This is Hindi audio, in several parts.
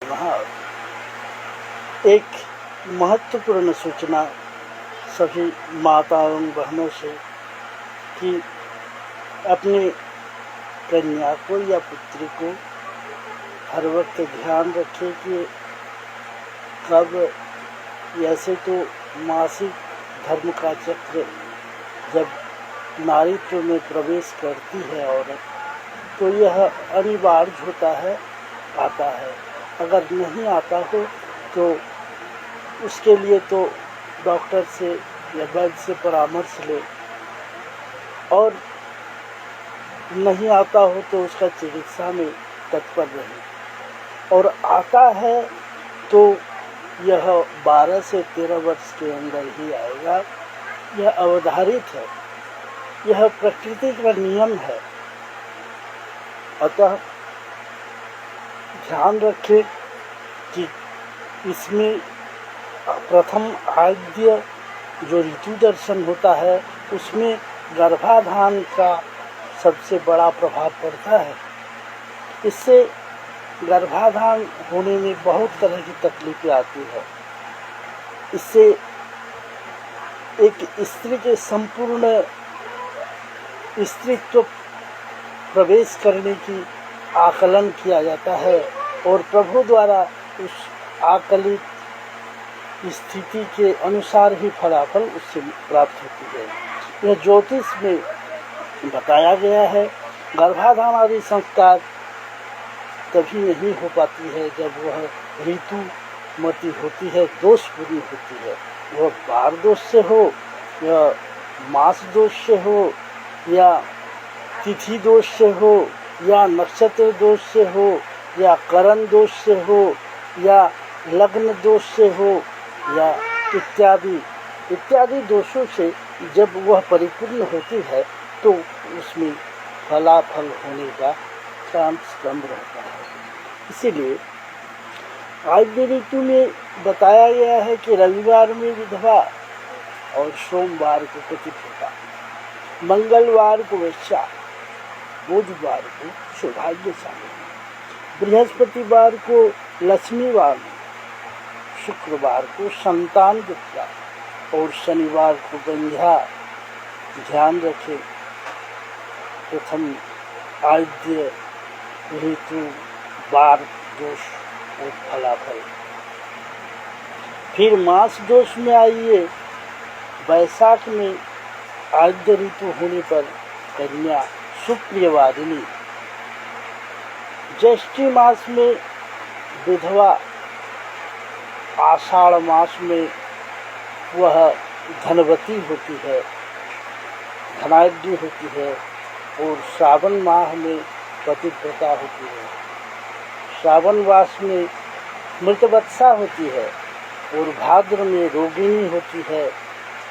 वहाँ एक महत्वपूर्ण सूचना सभी माताओं बहनों से कि अपनी कन्या को या पुत्री को हर वक्त ध्यान रखें कि कब, ऐसे तो मासिक धर्म का चक्र जब नारीत्व में प्रवेश करती है औरत, तो यह अनिवार्य होता है, आता है। अगर नहीं आता हो तो उसके लिए तो डॉक्टर से या वैद्य से परामर्श ले, और नहीं आता हो तो उसका चिकित्सा में तत्पर रहे। और आता है तो यह 12 से 13 वर्ष के अंदर ही आएगा। यह अवधारित है, यह प्रकृति का नियम है। अतः ध्यान रखें कि इसमें प्रथम आद्य जो ऋतु दर्शन होता है उसमें गर्भाधान का सबसे बड़ा प्रभाव पड़ता है। इससे गर्भाधान होने में बहुत तरह की तकलीफें आती है। इससे एक स्त्री के संपूर्ण स्त्रीत्व प्रवेश करने की आकलन किया जाता है और प्रभु द्वारा उस आकलित स्थिति के अनुसार ही फलाफल उससे प्राप्त होती है। यह ज्योतिष में बताया गया है। गर्भाधान आदि संस्कार तभी नहीं हो पाती है जब वह ऋतुमती होती है, दोष पूरी होती है। वह बार दोष से हो या मास दोष से हो या तिथि दोष से हो या नक्षत्र दोष से हो या करण दोष से हो या लग्न दोष से हो या इत्यादि दोषों से जब वह परिपूर्ण होती है तो उसमें फलाफल होने का चांस कम रहता है। इसीलिए आद्य ऋतु में बताया गया है कि रविवार में विधवा और सोमवार को पतिव्रता, मंगलवार को वैश्या, बुधवार को सौभाग्यशाली, बृहस्पतिवार को लक्ष्मीवार, शुक्रवार को संतान दुखा और शनिवार को गंध्या। ध्यान रखें, प्रथम आद्य ऋतु, बार दोष और फलाफल। फिर मास दोष में आइए, वैशाख में आद्य ऋतु होने पर कन्या सुप्रियवादिनी, ज्येष्ठी मास में विधवा, आषाढ़ मास में वह धनवती होती है, धनाढ्य होती है, और श्रावण माह में पतिव्रता होती है। श्रावण मास में मृतवत्सा होती है और भाद्र में रोगिणी होती है,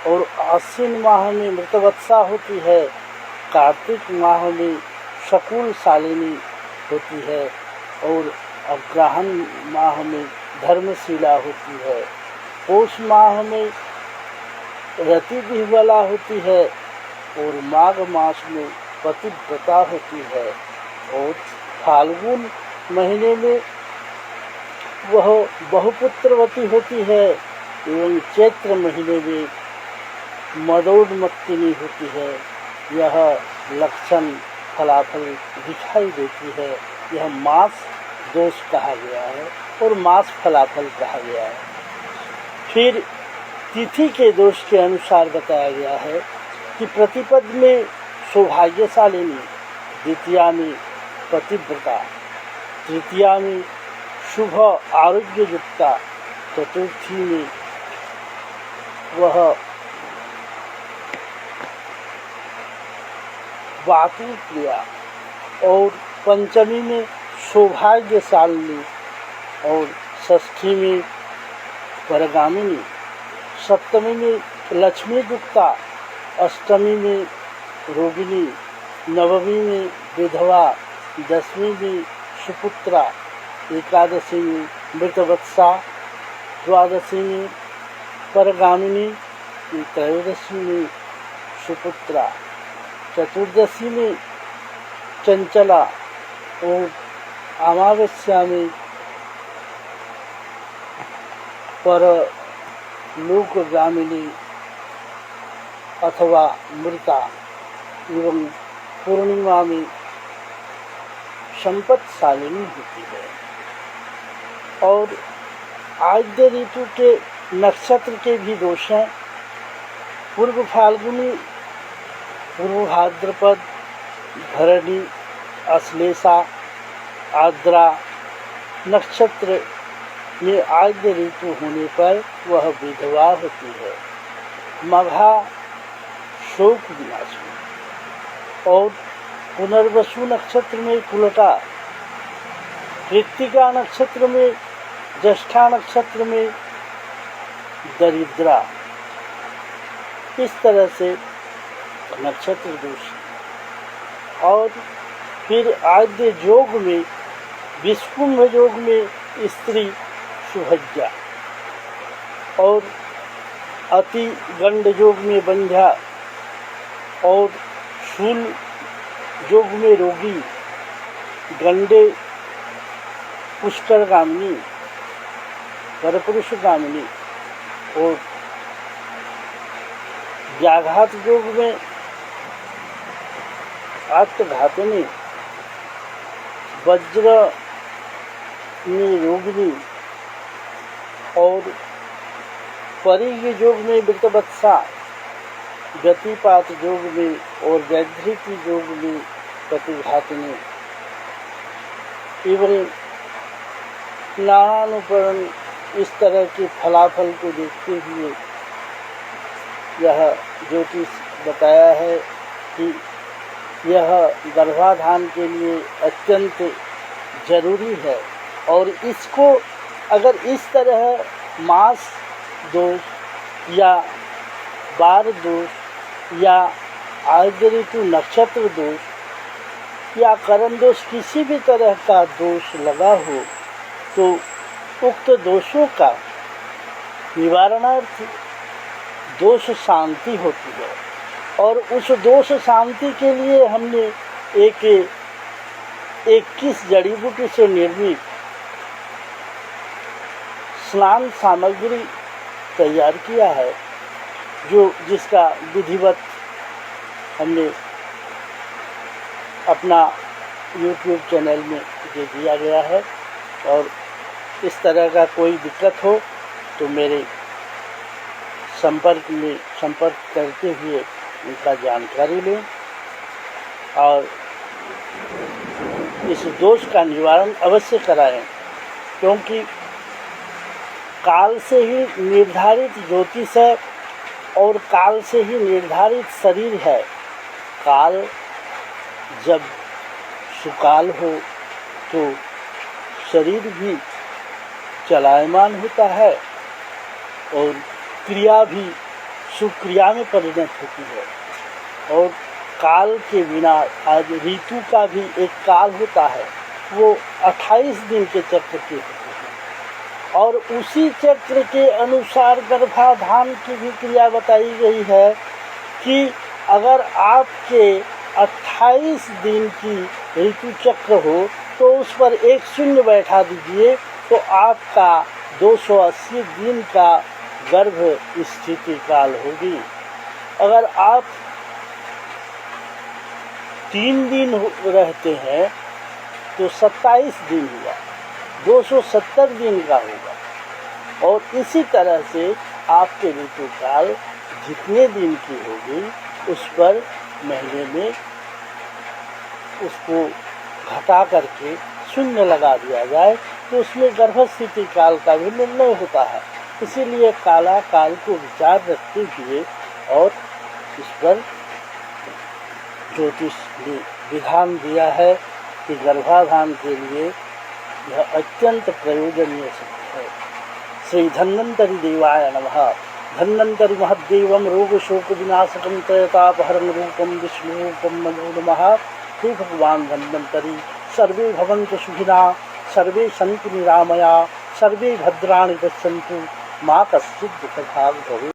और आश्विन माह में मृतवत्सा होती है, कार्तिक माह में शकुन शालिनी होती है, और अग्रहण माह में धर्मशिला होती है, पौष माह में रति विह्वला होती है, और माघ मास में पतिव्रता होती है, और फाल्गुन महीने में वह बहुपुत्रवती होती है, एवं चैत्र महीने में मदोन्मत्तिनी होती है। यह लक्षण फलाफल दिखाई देती है। यह मास दोष कहा गया है और मास फलाफल कहा गया है। फिर तिथि के दोष के अनुसार बताया गया है कि प्रतिपद में सौभाग्यशालिनी, द्वितीया में पतिव्रता, तृतीया में शुभ आरोग्य युक्ता, चतुर्थी में वह वातु प्रिया, और पंचमी में सौभाग्यशालिनी, और षष्ठी में परगामिनी, सप्तमी में लक्ष्मी गुप्ता, अष्टमी में रोगिणी, नवमी में विधवा, दसवीं में सुपुत्रा, एकादशी में मृतवत्सा, द्वादशी में परगामिनी, त्रयोदशी में सुपुत्रा, चतुर्दशी में चंचला, और अमावस्या में परलोकगामिनी अथवा मृता एवं पूर्णिमा में संपत्तिशालिनी होती है। और आद्य ऋतु के नक्षत्र के भी दोष हैं। पूर्व फाल्गुनी, पूर्व भाद्रपद, भरणी, अश्लेषा, आर्द्रा नक्षत्र में आद्य ऋतु होने पर वह विधवा होती है। मघा शोक विनाशी। और पुनर्वसु नक्षत्र में कुलटा, कृत्तिका नक्षत्र में, ज्येष्ठा नक्षत्र में दरिद्रा। इस तरह से नक्षत्र दोष। और फिर आद्य योग में, विषकुंभ योग में स्त्री सुभज्या, और अति गंड योग में बंध्या, और शूल योग में रोगी, गंडे पुष्कर गामिनी, परपुरुष गामिनी, और व्याघात योग में आत्मघातिनी, वज्र में रोगिनी, और परिग योग में वृतवत्सा, गतिपात योग में और वैधृति योग में प्रतिघातिनी। एवं नानानुपरण इस तरह के फलाफल को देखते हुए यह ज्योतिष बताया है कि यह गर्भाधान के लिए अत्यंत जरूरी है। और इसको अगर इस तरह मास दोष या बार दोष या आद्य ऋतु नक्षत्र दोष या करण दोष किसी भी तरह का दोष लगा हो तो उक्त दोषों का निवारणार्थ दोष शांति होती है। और उस दोष शांति के लिए हमने एक 21 जड़ी बूटी से निर्मित स्नान सामग्री तैयार किया है, जिसका विधिवत हमने अपना YouTube चैनल में दे दिया गया है। और इस तरह का कोई दिक्कत हो तो मेरे संपर्क करते हुए उनका जानकारी लें और इस दोष का निवारण अवश्य कराएं, क्योंकि काल से ही निर्धारित ज्योतिष है और काल से ही निर्धारित शरीर है। काल जब सुकाल हो तो शरीर भी चलायमान होता है और क्रिया भी सुक्रिया में परिणत होती है। और काल के बिना आज ऋतु का भी एक काल होता है, वो 28 दिन के चक्र के होते हैं। और उसी चक्र के अनुसार गर्भाधान की भी क्रिया बताई गई है कि अगर आपके 28 दिन की ऋतु चक्र हो तो उस पर एक शून्य बैठा दीजिए तो आपका 280 दिन का गर्भ स्थिति काल होगी। अगर आप 3 दिन रहते हैं तो 27 दिन हुआ, 270 दिन का होगा। और इसी तरह से आपके ऋतु काल जितने दिन की होगी उस पर महीने में उसको घटा करके शून्य लगा दिया जाए तो उसमें गर्भस्थिति काल का भी निर्णय होता है। इसीलिए काला काल को विचार रखते हुए और इस पर ज्योतिष ने विधान दिया है कि गर्भाधान के लिए यह अत्यंत प्रयोजनीय है। श्री धन्वंतरि देवाय नमः। धन्वंतरि महद्देवं रोग शोक विनाशकं त्रयतापहरं रूपं विष्णुरूपं नमो नमः। हे भगवान धन्वंतरि, सर्वे भवन्तु सुखिनः, सर्वे सन्तु निरामया, सर्वे भद्राणि पश्यन्तु, मा कश्चित् दुःखभाग् भवेत्।